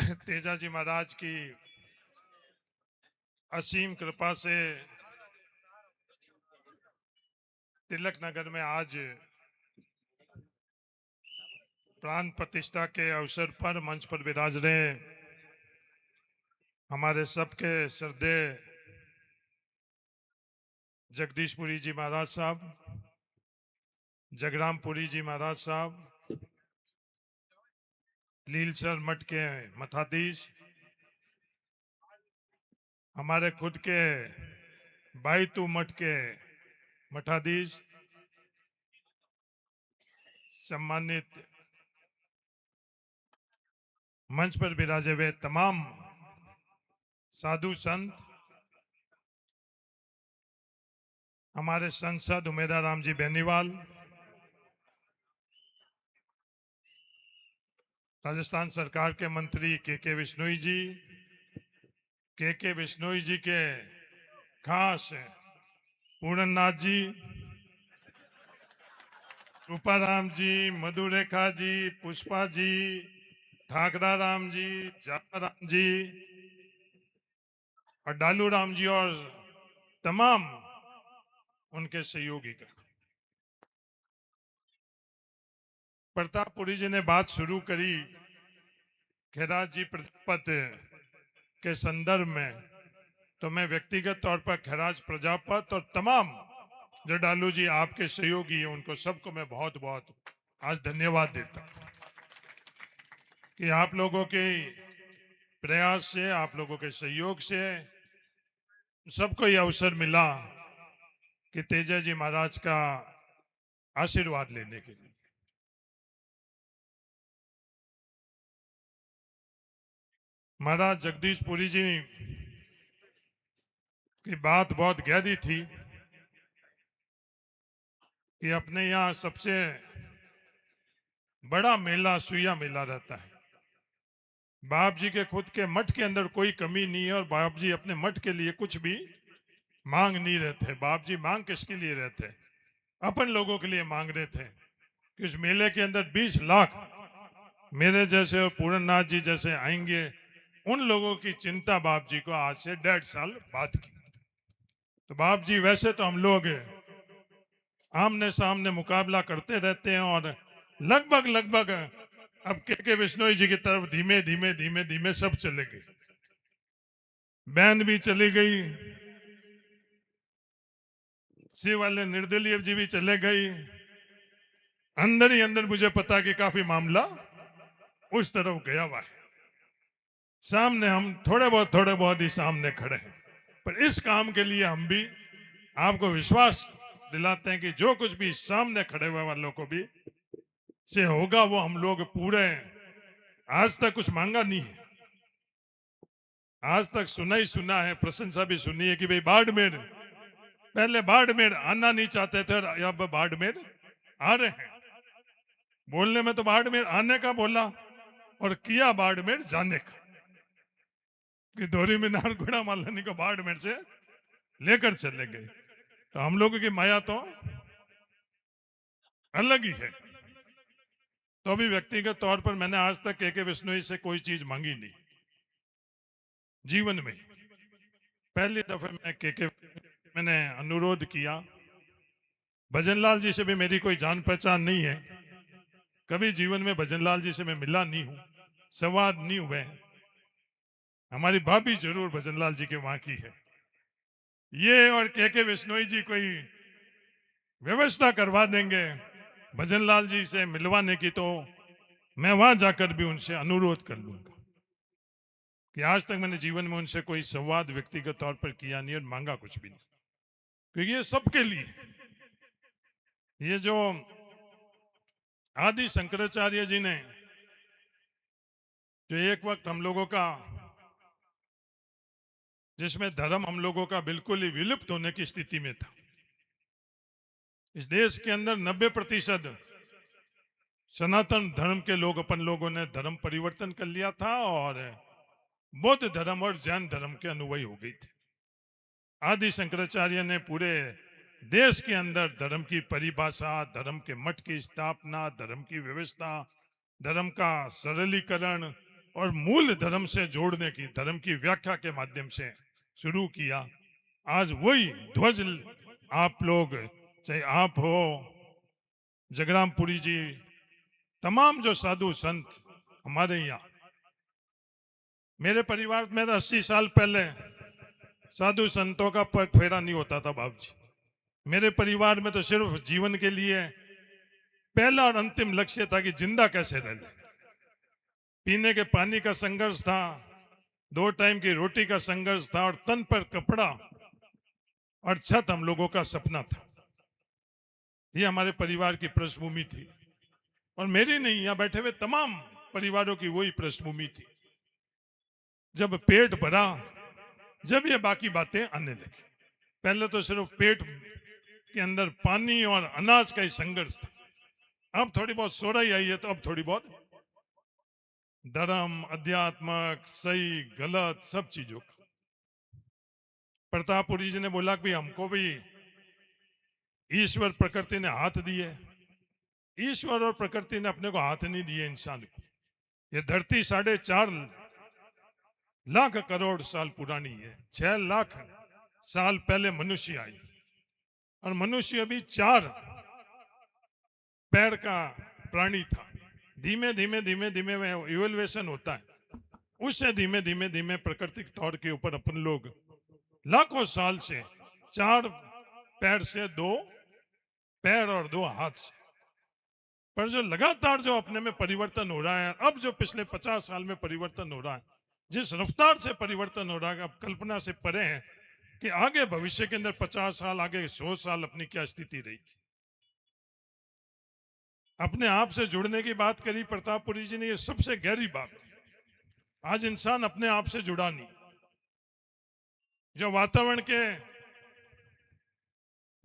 तेजाजी महाराज की असीम कृपा से तिलक नगर में आज प्राण प्रतिष्ठा के अवसर पर मंच पर विराज रहे हमारे सबके श्रद्धेय जगदीशपुरी जी महाराज साहब, जगरामपुरी जी महाराज साहब, लीलसर मठ के मठाधीश, हमारे खुद के बाईतू मठ के मठाधीश, सम्मानित मंच पर विराजे हुए तमाम साधु संत, हमारे सांसद उमेदा राम जी बेनीवाल, राजस्थान सरकार के मंत्री के विश्नोई जी, के विश्नोई जी के खास पूर्णनाथ जी, रूपाराम जी, मधुरेखा जी, पुष्पा जी, ठाकरा राम जी, जामा राम जी और डालू राम जी और तमाम उनके सहयोगी का। प्रतापपुरी जी ने बात शुरू करी खैराज जी प्रजापत के संदर्भ में, तो मैं व्यक्तिगत तौर पर खैराज प्रजापत और तमाम जो डालू जी आपके सहयोगी हैं उनको सबको मैं बहुत बहुत आज धन्यवाद देता हूं कि आप लोगों के प्रयास से, आप लोगों के सहयोग से सबको ये अवसर मिला कि तेजा जी महाराज का आशीर्वाद लेने के लिए। महाराज जगदीशपुरी जी की बात बहुत गहरी थी कि अपने यहाँ सबसे बड़ा मेला सुइया मेला रहता है। बाप जी के खुद के मठ के अंदर कोई कमी नहीं है और बाप जी अपने मठ के लिए कुछ भी मांग नहीं रहे थे। बाप जी मांग किसके लिए रहे थे? अपन लोगों के लिए मांग रहे थे कि इस मेले के अंदर 20 लाख मेरे जैसे और पूर्णनाथ जी जैसे आएंगे। उन लोगों की चिंता बाप जी को आज से 1.5 साल बाद की। तो बाप जी वैसे तो हम लोग आमने सामने मुकाबला करते रहते हैं और लगभग अब के विश्नोई जी की तरफ धीमे धीमे धीमे धीमे सब चले गए। बैंड भी चली गई, शिव वाले निर्दलीय जी भी चले गई। अंदर ही अंदर मुझे पता कि काफी मामला उस तरफ गया हुआ है। सामने हम थोड़े बहुत ही सामने खड़े हैं, पर इस काम के लिए हम भी आपको विश्वास दिलाते हैं कि जो कुछ भी सामने खड़े हुए वालों को भी से होगा वो हम लोग पूरे, आज तक कुछ मांगा नहीं है, आज तक सुना ही सुना है, प्रशंसा भी सुनी है कि भाई बाड़मेर, पहले बाड़मेर आना नहीं चाहते थे, अब बाड़मेर आ रहे हैं। बोलने में तो बाड़मेर आने का बोला और किया बाड़मेर जाने का, कि दोरी मीनार गुड़ा मालानी को बाड़मेर से लेकर चले गए। तो हम लोगों की माया तो अलग ही है। तो अभी व्यक्तिगत तौर पर मैंने आज तक के विश्नोई से कोई चीज मांगी नहीं जीवन में। पहली दफे मैं मैंने अनुरोध किया। भजनलाल जी से भी मेरी कोई जान पहचान नहीं है, कभी जीवन में भजनलाल जी से मैं मिला नहीं हूं, संवाद नहीं हुए। हमारी भाभी जरूर भजनलाल जी के वहां की है। ये और के विश्नोई जी कोई व्यवस्था करवा देंगे भजनलाल जी से मिलवाने की, तो मैं वहां जाकर भी उनसे अनुरोध कर लूंगा कि आज तक मैंने जीवन में उनसे कोई संवाद व्यक्तिगत तौर पर किया नहीं और मांगा कुछ भी नहीं, क्योंकि ये सबके लिए, ये जो आदि शंकराचार्य जी ने जो एक वक्त हम लोगों का, जिसमें धर्म हम लोगों का बिल्कुल ही विलुप्त होने की स्थिति में था, इस देश के अंदर 90% सनातन धर्म के लोग, अपन लोगों ने धर्म परिवर्तन कर लिया था और बौद्ध धर्म और जैन धर्म के अनुयायी हो गई थे। आदि शंकराचार्य ने पूरे देश के अंदर धर्म की परिभाषा, धर्म के मठ की स्थापना, धर्म की व्यवस्था, धर्म का सरलीकरण, और मूल धर्म से जोड़ने की, धर्म की व्याख्या के माध्यम से शुरू किया। आज वही ध्वज आप लोग, चाहे आप हो, जगरामपुरी जी, तमाम जो साधु संत हमारे यहाँ, मेरे परिवार में 80 साल पहले साधु संतों का पग फेरा नहीं होता था बाबू जी। मेरे परिवार में तो सिर्फ जीवन के लिए पहला और अंतिम लक्ष्य था कि जिंदा कैसे रह ले। पीने के पानी का संघर्ष था, 2 टाइम की रोटी का संघर्ष था, और तन पर कपड़ा और छत हम लोगों का सपना था। ये हमारे परिवार की पृष्ठभूमि थी, और मेरी नहीं, यहाँ बैठे हुए तमाम परिवारों की वही पृष्ठभूमि थी। जब पेट भरा, जब ये बाकी बातें आने लगी। पहले तो सिर्फ पेट के अंदर पानी और अनाज का ही संघर्ष था। अब थोड़ी बहुत सोराई आई है, तो अब थोड़ी बहुत धर्म, अध्यात्मक, सही गलत सब चीजों का। प्रतापपुरी जी ने बोला कि हमको भी ईश्वर प्रकृति ने हाथ दिए। ईश्वर और प्रकृति ने अपने को हाथ नहीं दिए इंसान को। ये धरती 4.5 लाख करोड़ साल पुरानी है। 6 लाख साल पहले मनुष्य आई, और मनुष्य अभी 4 पैर का प्राणी था। धीमे धीमे धीमे धीमे इवोल्यूशन होता है, उससे धीमे धीमे धीमे प्राकृतिक तौर के ऊपर अपन लोग लाखों साल से 4 पैर से 2 पैर और 2 हाथ से, पर जो लगातार जो अपने में परिवर्तन हो रहा है, अब जो पिछले 50 साल में परिवर्तन हो रहा है, जिस रफ्तार से परिवर्तन हो रहा है, अब कल्पना से परे है कि आगे भविष्य के अंदर 50 साल आगे, 100 साल अपनी क्या स्थिति रहेगी। अपने आप से जुड़ने की बात करी प्रतापपुरी जी ने, ये सबसे गहरी बात है। आज इंसान अपने आप से जुड़ा नहीं। जो वातावरण के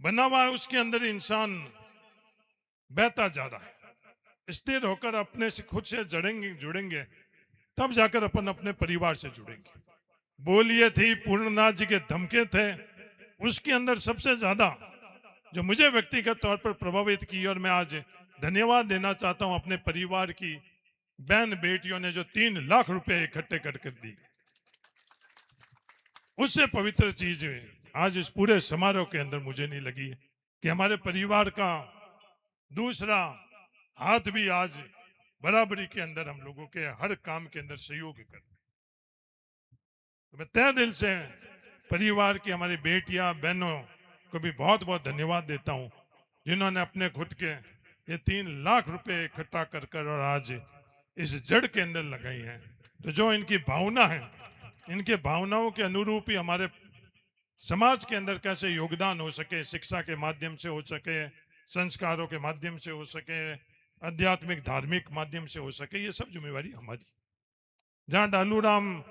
बना हुआ है उसके अंदर इंसान बहता जा रहा है। स्थिर होकर अपने से खुद से जुड़ेंगे तब जाकर अपन अपने परिवार से जुड़ेंगे। बोलिए थी पूर्णनाथ जी के धमके थे, उसके अंदर सबसे ज्यादा जो मुझे व्यक्तिगत तौर पर प्रभावित की, और मैं आज धन्यवाद देना चाहता हूं अपने परिवार की बहन बेटियों ने जो 3 लाख रुपए इकट्ठे कर दी। उससे पवित्र चीज आज इस पूरे समारोह के अंदर मुझे नहीं लगी कि हमारे परिवार का दूसरा हाथ भी आज बराबरी के अंदर हम लोगों के हर काम के अंदर सहयोग कर। तो मैं तहे दिल से परिवार की हमारी बेटियां बहनों को भी बहुत बहुत धन्यवाद देता हूं, जिन्होंने अपने खुद के ये 3 लाख रुपए इकट्ठा कर और आज इस जड़ के अंदर लगाई हैं। तो जो इनकी भावना है, इनके भावनाओं के अनुरूप ही हमारे समाज के अंदर कैसे योगदान हो सके, शिक्षा के माध्यम से हो सके, संस्कारों के माध्यम से हो सके, आध्यात्मिक धार्मिक माध्यम से हो सके, ये सब जिम्मेवारी हमारी। जहां डालूराम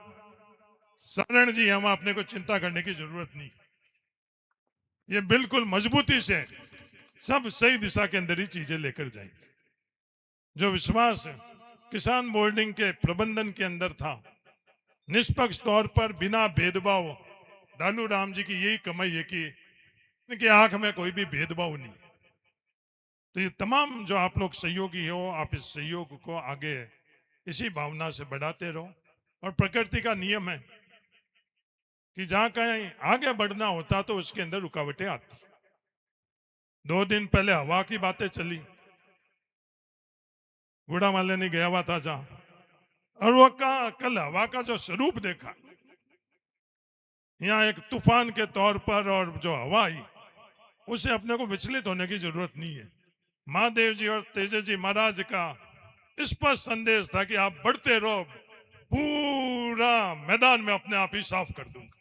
सारण जी, हम अपने को चिंता करने की जरूरत नहीं। ये बिल्कुल मजबूती से सब सही दिशा के अंदर ही चीजें लेकर जाएंगे। जो विश्वास किसान बोर्डिंग के प्रबंधन के अंदर था, निष्पक्ष तौर पर बिना भेदभाव, डालूराम जी की यही कमाई है कि इनकी आंख में कोई भी भेदभाव नहीं। तो ये तमाम जो आप लोग सहयोगी हो, आप इस सहयोग को आगे इसी भावना से बढ़ाते रहो। और प्रकृति का नियम है कि जहां कहीं आगे बढ़ना होता तो उसके अंदर रुकावटें आती। 2 दिन पहले हवा की बातें चली, गुड़ामाले नहीं गया हुआ था जहां, और वो कल हवा का जो स्वरूप देखा, यहाँ एक तूफान के तौर पर, और जो हवा आई उसे अपने को विचलित होने की जरूरत नहीं है। महादेव जी और तेजे जी महाराज का स्पष्ट संदेश था कि आप बढ़ते रहो, पूरा मैदान में अपने आप ही साफ कर दूंगा।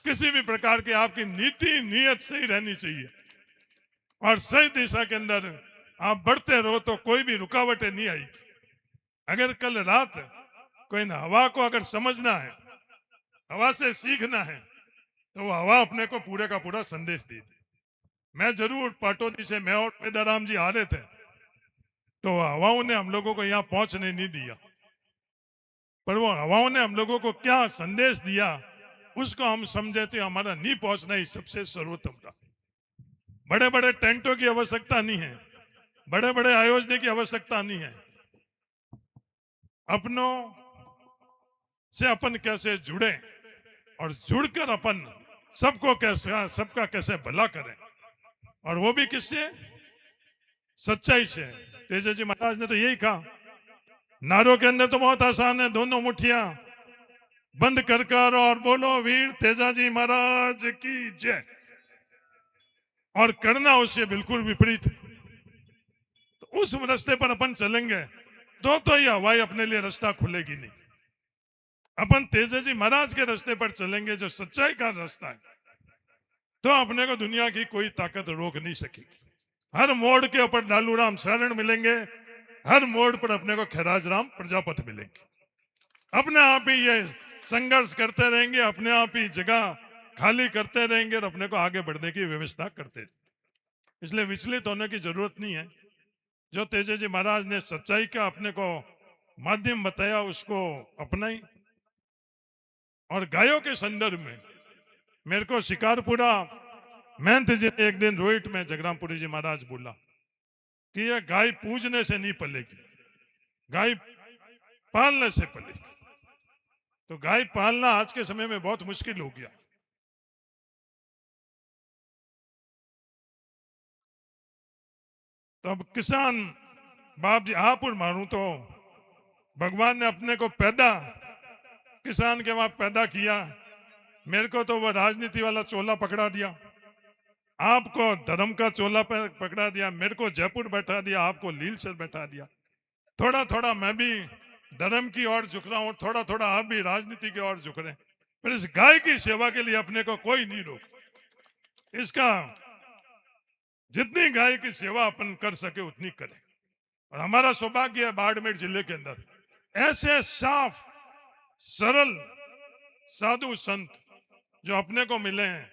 किसी भी प्रकार की आपकी नीति नीयत सही रहनी चाहिए, और सही दिशा के अंदर आप बढ़ते रहो तो कोई भी रुकावटें नहीं आएगी। अगर कल रात कोई हवा को अगर समझना है, हवा से सीखना है, तो वो हवा अपने को पूरे का पूरा संदेश दी थी। मैं जरूर पाटोदी से, मैं और मेदाराम जी आ रहे थे, तो हवाओं ने हम लोगों को यहाँ पहुंचने नहीं दिया, पर वो हवाओं ने हम लोगों को क्या संदेश दिया उसको हम समझे तो हमारा नहीं पहुंचना ही सबसे सर्वोत्तम था। बड़े बड़े टेंटों की आवश्यकता नहीं है, बड़े बड़े आयोजन की आवश्यकता नहीं है। अपनों से अपन कैसे जुड़े और जुड़कर अपन सबका कैसे भला करें, और वो भी किससे? सच्चाई से। तेजा जी महाराज ने तो यही कहा, नारों के अंदर तो बहुत आसान है, दोनों मुठ्ठियां बंद कर और बोलो वीर तेजाजी महाराज की जय, और करना उससे बिल्कुल विपरीत। तो उस रास्ते पर अपन चलेंगे तो ये हवाई अपने लिए रास्ता खुलेगी नहीं। अपन तेजाजी महाराज के रास्ते पर चलेंगे जो सच्चाई का रास्ता है, तो अपने को दुनिया की कोई ताकत रोक नहीं सकेगी। हर मोड़ के ऊपर लालूराम शरण मिलेंगे, हर मोड़ पर अपने को खैराज राम प्रजापति मिलेंगे। अपने आप ही ये संघर्ष करते रहेंगे, अपने आप ही जगह खाली करते रहेंगे और अपने को आगे बढ़ने की व्यवस्था करते रहेंगे। इसलिए विचलित होने की जरूरत नहीं है। जो तेजाजी महाराज ने सच्चाई का अपने को माध्यम बताया उसको अपनाई। और गायों के संदर्भ में मेरे को शिकारपुरा महंत जी ने एक दिन रोहित में जगरामपुरी जी महाराज बोला कि यह गाय पूजने से नहीं पलेगी, गाय पालने से पलेगी। तो गाय पालना आज के समय में बहुत मुश्किल हो गया। तो अब किसान बाप जी आप और मानू तो भगवान ने अपने को पैदा किसान के वहां पैदा किया। मेरे को तो वो राजनीति वाला चोला पकड़ा दिया, आपको धर्म का चोला पकड़ा दिया, मेरे को जयपुर बैठा दिया, आपको लीलसर बैठा दिया। थोड़ा थोड़ा मैं भी धर्म की ओर झुक रहा हूं, थोड़ा थोड़ा आप भी राजनीति की ओर झुक रहे हैं, पर इस गाय की सेवा के लिए अपने को कोई नहीं रोक। इसका जितनी गाय की सेवा अपन कर सके उतनी करें। और हमारा सौभाग्य है बाड़मेर जिले के अंदर ऐसे साफ सरल साधु संत जो अपने को मिले हैं।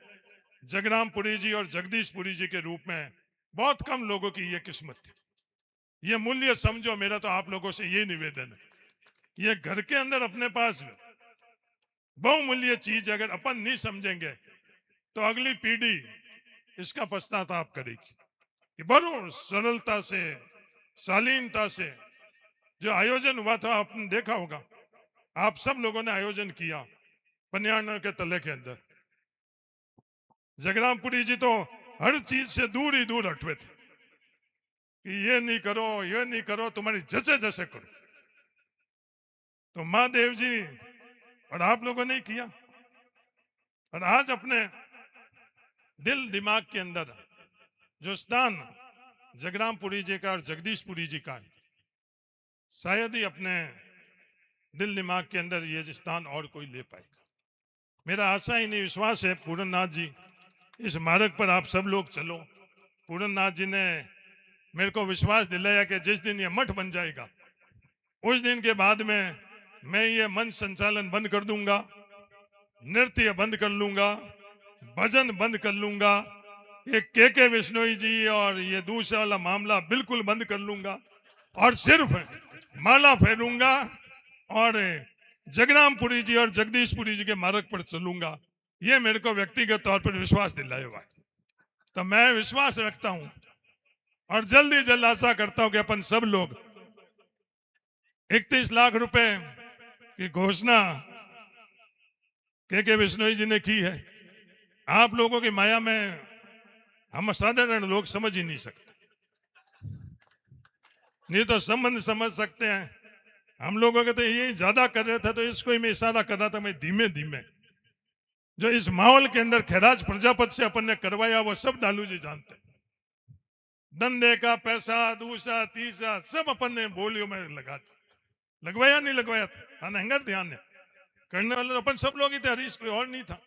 जगरामपुरी जी और जगदीशपुरी जी के रूप में बहुत कम लोगों की ये किस्मत थी। ये मूल्य समझो, मेरा तो आप लोगों से ये निवेदन है, ये घर के अंदर अपने पास बहुमूल्य चीज अगर अपन नहीं समझेंगे तो अगली पीढ़ी इसका पश्चाताप करेगी। कि बड़ो सरलता से शालीनता से जो आयोजन हुआ था आपने देखा होगा, आप सब लोगों ने आयोजन किया पन्याना के तले के अंदर। जगरामपुरी जी तो हर चीज से दूर ही दूर हटवे थे कि ये नहीं करो, तुम्हारी जैसे जैसे करो। तो महादेव जी और आप लोगों ने किया, और आज अपने दिल दिमाग के अंदर जो स्थान जगरामपुरी जी का और जगदीशपुरी जी का है, शायद ही अपने दिल दिमाग के अंदर ये स्थान और कोई ले पाएगा। मेरा आशा ही नहीं विश्वास है पूरननाथ जी इस मार्ग पर आप सब लोग चलो। पूरननाथ जी ने मेरे को विश्वास दिलाया कि जिस दिन ये मठ बन जाएगा उस दिन के बाद में मैं ये मंच संचालन बंद कर दूंगा, नृत्य बंद कर लूंगा, भजन बंद कर लूंगा, ये के विश्नोई जी और ये दूसरा वाला मामला बिल्कुल बंद कर लूंगा और सिर्फ माला फेरूंगा और जगरामपुरी जी और जगदीशपुरी जी के मार्ग पर चलूंगा। ये मेरे को व्यक्तिगत तौर पर विश्वास दिलाया हुआ है। तो मैं विश्वास रखता हूं और जल्दी जल्द आशा करता हूं कि अपन सब लोग 31 लाख रुपए की घोषणा के विश्नोई जी ने की है। आप लोगों की माया में हम साधारण लोग समझ ही नहीं सकते, नहीं तो संबंध समझ सकते हैं। हम लोगों के तो ये ज्यादा कर रहे थे, तो इसको ही मैं इशारा कर रहा था। मैं धीमे धीमे जो इस माहौल के अंदर खैराज प्रजापति से अपन ने करवाया वो सब डालू जी जानते। धंधे का पैसा दूसरा तीसरा सब अपन ने बोलियों में लगा था, लगवाया नहीं लगवाया था, हंगर ध्यान है करने वाले अपन सब लोग ही थे, हरीश कोई और नहीं था।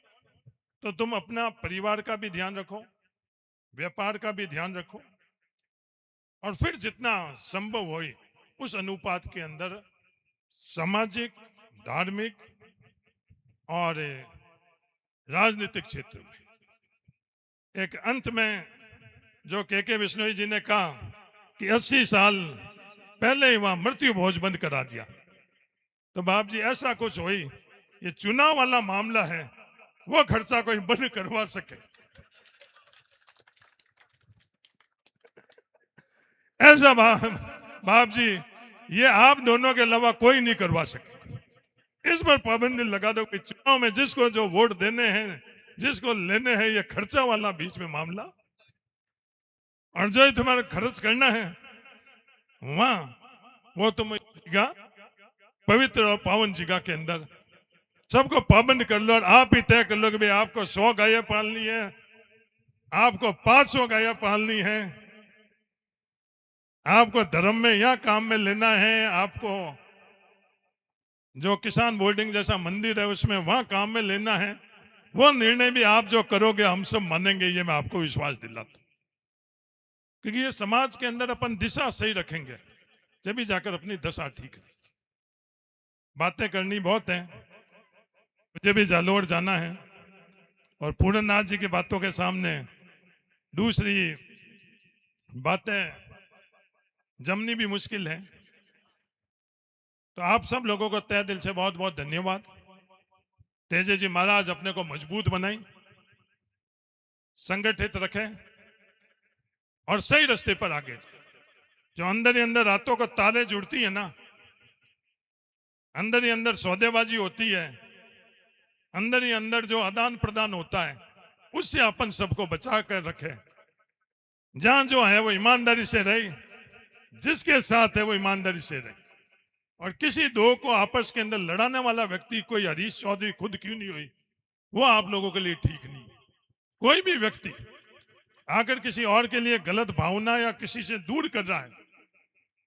तो तुम अपना परिवार का भी ध्यान रखो, व्यापार का भी ध्यान रखो, और फिर जितना संभव हो उस अनुपात के अंदर सामाजिक, धार्मिक और राजनीतिक क्षेत्र में एक अंत में जो के विश्नोई जी ने कहा कि 80 साल पहले ही वहां मृत्यु भोज बंद करा दिया। तो बाप जी ऐसा कुछ हुई, ये चुनाव वाला मामला है, वो खर्चा कोई बंद करवा सके ऐसा बाप जी ये आप दोनों के अलावा कोई नहीं करवा सके। इस पर पाबंदी लगा दो कि चुनाव में जिसको जो वोट देने हैं, जिसको लेने हैं, ये खर्चा वाला बीच में मामला, और जो तुम्हारा खर्च करना है वहां, वो तुम जगह पवित्र और पावन जगह के अंदर सबको पाबंद कर लो, और आप ही तय कर लो कि भाई आपको 100 गायें पालनी है, आपको 500 गायें पालनी है, आपको धर्म में या काम में लेना है, आपको जो किसान बोर्डिंग जैसा मंदिर है उसमें वहां काम में लेना है। वो निर्णय भी आप जो करोगे हम सब मानेंगे, ये मैं आपको विश्वास दिलाता हूं। क्योंकि ये समाज के अंदर अपन दिशा सही रखेंगे जब भी जाकर अपनी दशा ठीक है। बातें करनी बहुत है, मुझे भी जालोर जाना है, और पूरननाथ जी की बातों के सामने दूसरी बातें जमनी भी मुश्किल है। तो आप सब लोगों को तहे दिल से बहुत बहुत धन्यवाद। तेजे जी महाराज अपने को मजबूत बनाएं, संगठित रखें और सही रास्ते पर आगे जाए। जो अंदर ही अंदर रातों को तारे जुड़ती है ना, अंदर ही अंदर सौदेबाजी होती है, अंदर ही अंदर जो आदान प्रदान होता है, उससे अपन सबको बचा कर रखे। जहां जो है वो ईमानदारी से रहे, जिसके साथ है वो ईमानदारी से रहे, और किसी दो को आपस के अंदर लड़ाने वाला व्यक्ति कोई हरीश चौधरी खुद क्यों नहीं हुई, वो आप लोगों के लिए ठीक नहीं है। कोई भी व्यक्ति आकर किसी और के लिए गलत भावना या किसी से दूर कर रहा है,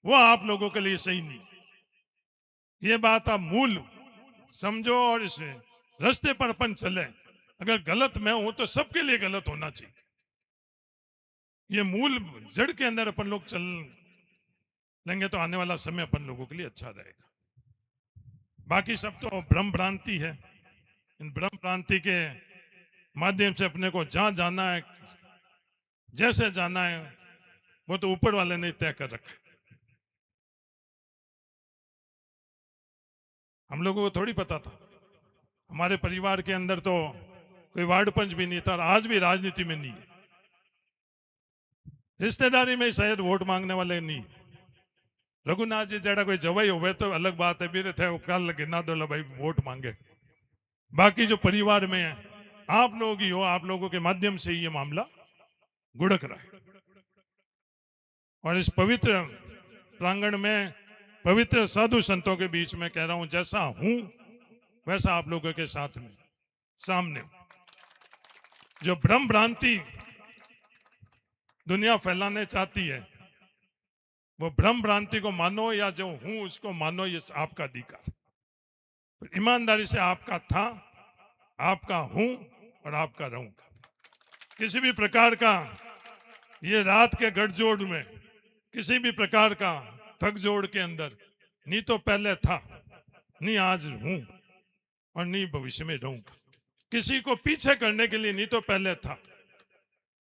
वो आप लोगों के लिए सही नहीं। ये बात आप मूल समझो और इस रास्ते पर अपन चले। अगर गलत मैं हूं तो सबके लिए गलत होना चाहिए। ये मूल जड़ के अंदर अपन लोग चल लेंगे तो आने वाला समय अपन लोगों के लिए अच्छा रहेगा। बाकी सब तो भ्रम भ्रांति है। इन भ्रम भ्रांति के माध्यम से अपने को जहां जाना है, जैसे जाना है, वो तो ऊपर वाले ने तय कर रखा। हम लोगों को थोड़ी पता था। हमारे परिवार के अंदर तो कोई वार्ड पंच भी नहीं था, और आज भी राजनीति में नहीं है। रिश्तेदारी में शायद वोट मांगने वाले नहीं। रघुनाथ जी जरा कोई जवाई हो तो अलग बात है, मेरे थे कल गिना दो भाई वोट मांगे। बाकी जो परिवार में है, आप लोग ही हो, आप लोगों के माध्यम से ही ये मामला गुड़क रहा है। और इस पवित्र प्रांगण में पवित्र साधु संतों के बीच में कह रहा हूं, जैसा हूं वैसा आप लोगों के साथ में सामने। जो भ्रम भ्रांति दुनिया फैलाने चाहती है, वो भ्रम भ्रांति को मानो या जो हूं उसको मानो, ये आपका अधिकार। ईमानदारी से आपका था, आपका हूं और आपका रहूंगा। किसी भी प्रकार का ये रात के गठजोड़ में, किसी भी प्रकार का ठगजोड़ के अंदर नहीं तो पहले था, नहीं आज हूं और नहीं भविष्य में रहूंगा। किसी को पीछे करने के लिए नहीं तो पहले था,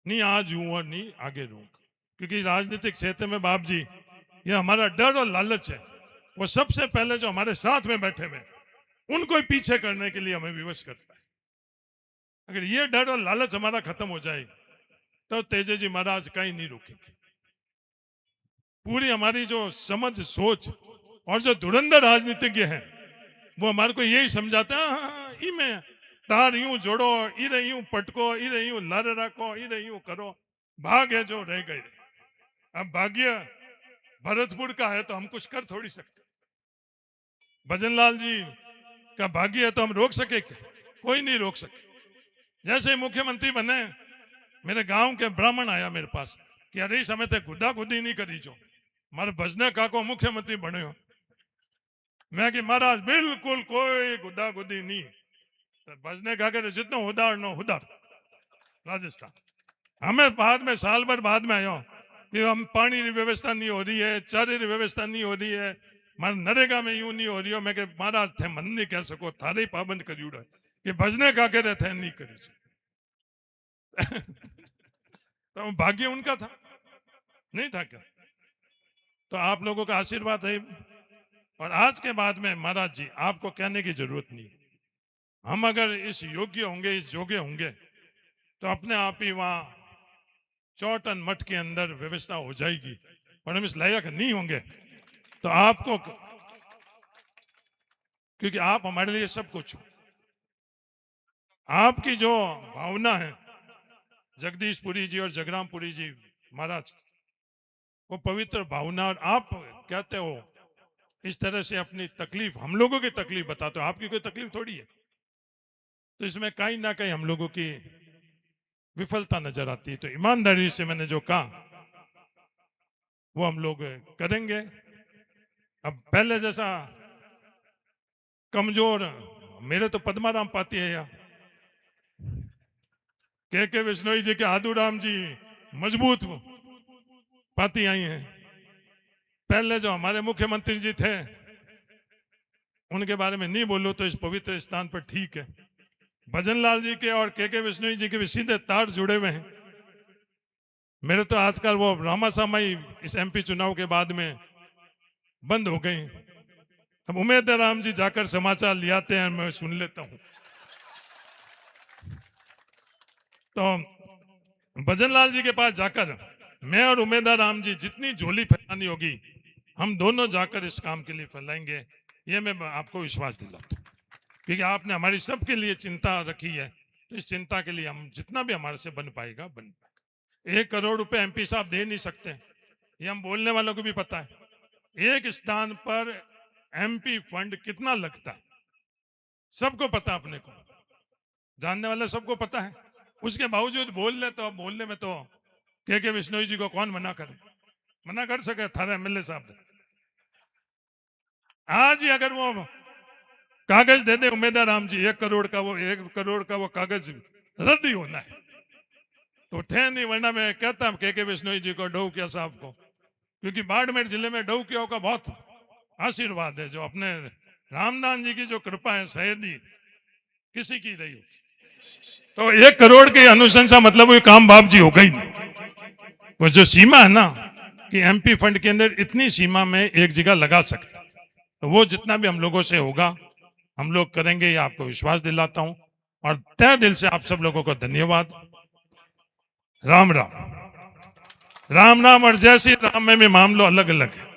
नहीं आज हूं और नहीं आगे रहूंगा। क्योंकि राजनीतिक क्षेत्र में बाप जी ये हमारा डर और लालच है, वो सबसे पहले जो हमारे साथ में बैठे हुए उनको ही पीछे करने के लिए हमें विवश करता है। अगर ये डर और लालच हमारा खत्म हो जाए तो तेजे जी महाराज कहीं नहीं रोकेंगे। पूरी हमारी जो समझ सोच और जो धुरंधर राजनीतिज्ञ हैं, वो हमारे को यही समझाते हैं, ई में तार यूं जोड़ो, इरे यूं पटको, इरे यूं लर रखो, इरे यूं करो, भाग है जो रह गए। अब भाग्य भरतपुर का है तो हम कुछ कर थोड़ी सकते। भजनलाल जी का भाग्य है तो हम रोक सके क्या? कोई नहीं रोक सके। जैसे मुख्यमंत्री बने, मेरे गांव के ब्राह्मण आया मेरे पास कि अरे समय ते गुदा गुदी नहीं करी जो मारे भजने काको मुख्यमंत्री बने हो। मैं कि महाराज बिल्कुल कोई गुदा गुदी नहीं। तो भजने काके जितना हुदार नो हुदार राजस्थान। हमें बाद में साल भर बाद में आयो कि हम पानी की व्यवस्था नहीं हो रही है, चारे की व्यवस्था नहीं हो रही है, मारे नरेगा में यूं नहीं हो रही हो। मैं महाराज थे मन नहीं कह सको, थारे ही पाबंद करी उड़ा कि भजने काके रे थे नहीं करी। तो भाग्य उनका था, नहीं था क्या? तो आप लोगों का आशीर्वाद है। और आज के बाद में महाराज जी आपको कहने की जरूरत नहीं। हम अगर इस योग्य होंगे, इस योग्य होंगे, तो अपने आप ही वहां चौटन मठ के अंदर व्यवस्था हो जाएगी। और हम इस लायक नहीं होंगे तो आपको, क्योंकि आप हमारे लिए सब कुछ हो, आपकी जो भावना है जगदीश पुरी जी और जगराम पुरी जी महाराज, वो पवित्र भावना, और आप कहते हो इस तरह से अपनी तकलीफ, हम लोगों की तकलीफ बताते हो, आपकी कोई तकलीफ थोड़ी है। तो इसमें कहीं ना कहीं हम लोगों की विफलता नजर आती है। तो ईमानदारी से मैंने जो कहा वो हम लोग करेंगे। अब पहले जैसा कमजोर, मेरे तो पद्माराम पाती है या के विश्नोई जी के आदूराम जी मजबूत पाती आई हैं। पहले जो हमारे मुख्यमंत्री जी थे उनके बारे में नहीं बोलूं तो इस पवित्र स्थान पर ठीक है। भजनलाल जी के और के विश्नोई जी के भी सीधे तार जुड़े हुए हैं। मेरे तो आजकल वो रामासामाई इस एमपी चुनाव के बाद में बंद हो गई। अब उम्मीद है राम जी जाकर समाचार ले आते हैं, मैं सुन लेता हूं। तो भजनलाल जी के पास जाकर मैं और उमेदा राम जी जितनी झोली फैलानी होगी हम दोनों जाकर इस काम के लिए फैलाएंगे, ये मैं आपको विश्वास दिलाता हूँ। क्योंकि आपने हमारी सबके लिए चिंता रखी है, तो इस चिंता के लिए हम जितना भी हमारे से बन पाएगा बन पाएगा। 1 करोड़ रुपए एमपी साहब दे नहीं सकते, ये हम बोलने वालों को भी पता है। एक स्थान पर एमपी फंड कितना लगता है सबको पता, अपने को जानने वाले सबको पता है। उसके बावजूद बोल ले तो बोलने में तो के विश्नोई जी को कौन मना करे, मना कर सके थारे एमएलए साहब। आज ही अगर वो कागज दे दे उमेदा राम जी 1 करोड़ का, वो 1 करोड़ का वो कागज रद्द ही होना है तो थे नहीं, वरना मैं कहता के विश्नोई जी को, डोकिया साहब को, क्योंकि बाड़मेर जिले में डोकियाओं का बहुत आशीर्वाद है। जो अपने रामदान जी की जो कृपा है सहेदी किसी की रही होगी। तो 1 करोड़ की अनुशंसा मतलब वो काम बाप जी हो गई नहीं। वो जो सीमा है ना कि एमपी फंड के अंदर इतनी सीमा में एक जगह लगा सकते, तो वो जितना भी हम लोगों से होगा हम लोग करेंगे, ये आपको विश्वास दिलाता हूं। और तहे दिल से आप सब लोगों को धन्यवाद। राम राम, राम राम। और जय श्री राम में भी मामलो अलग अलग है।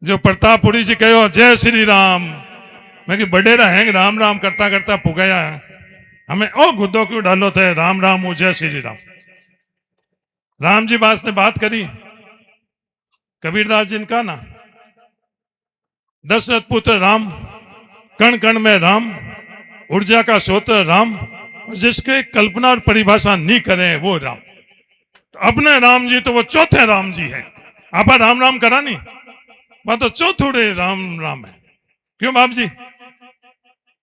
जो प्रतापपुरी जी कहो जय श्री राम, मैं कि बडेरा हैंग राम राम करता करता पुगया है, हमें ओ गुद्दो क्यों डालो थे, राम राम हो जय श्री राम। राम जी बास ने बात करी कबीरदास जी का ना, दशरथ पुत्र राम, कण कण में राम, ऊर्जा का स्रोत्र राम, जिसके कल्पना और परिभाषा नहीं करे वो राम। तो अपने राम जी तो वो चौथे राम जी है। आप राम राम करा नहीं, वह तो चौथुड़े राम राम है। क्यों बाप जी?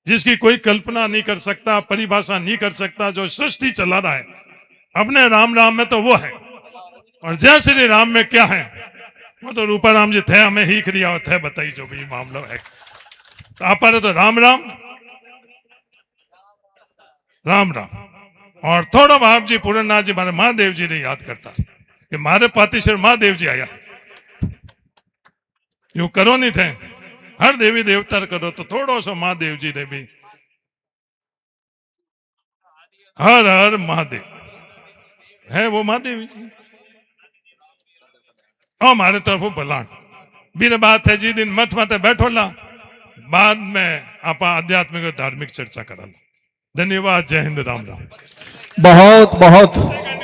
जिसकी कोई कल्पना नहीं कर सकता, परिभाषा नहीं कर सकता, जो सृष्टि चला रहा है, अपने राम राम में तो वो है। और जय श्री राम में क्या है, वो तो रूपा राम जी थे, हमें ही क्रिया थे बताई जो भी मामला है। तो आप तो राम राम राम राम। और थोड़ा बाप जी पूरननाथ जी मारे महादेव जी ने याद करता कि मारे पातीश्वर महादेव जी आया, यूं करो नहीं थे, हर देवी देवता करो तो थोड़ो सो महादेव जी ने भी हर हर महादेव है, वो महादेव जी हमारे तरफ भलान बिन बात है जी। दिन मत मत बैठो ला, बाद में आप आध्यात्मिक और धार्मिक चर्चा करा। धन्यवाद। जय हिंद, राम राम। बहुत बहुत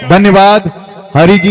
धन्यवाद हरि जी।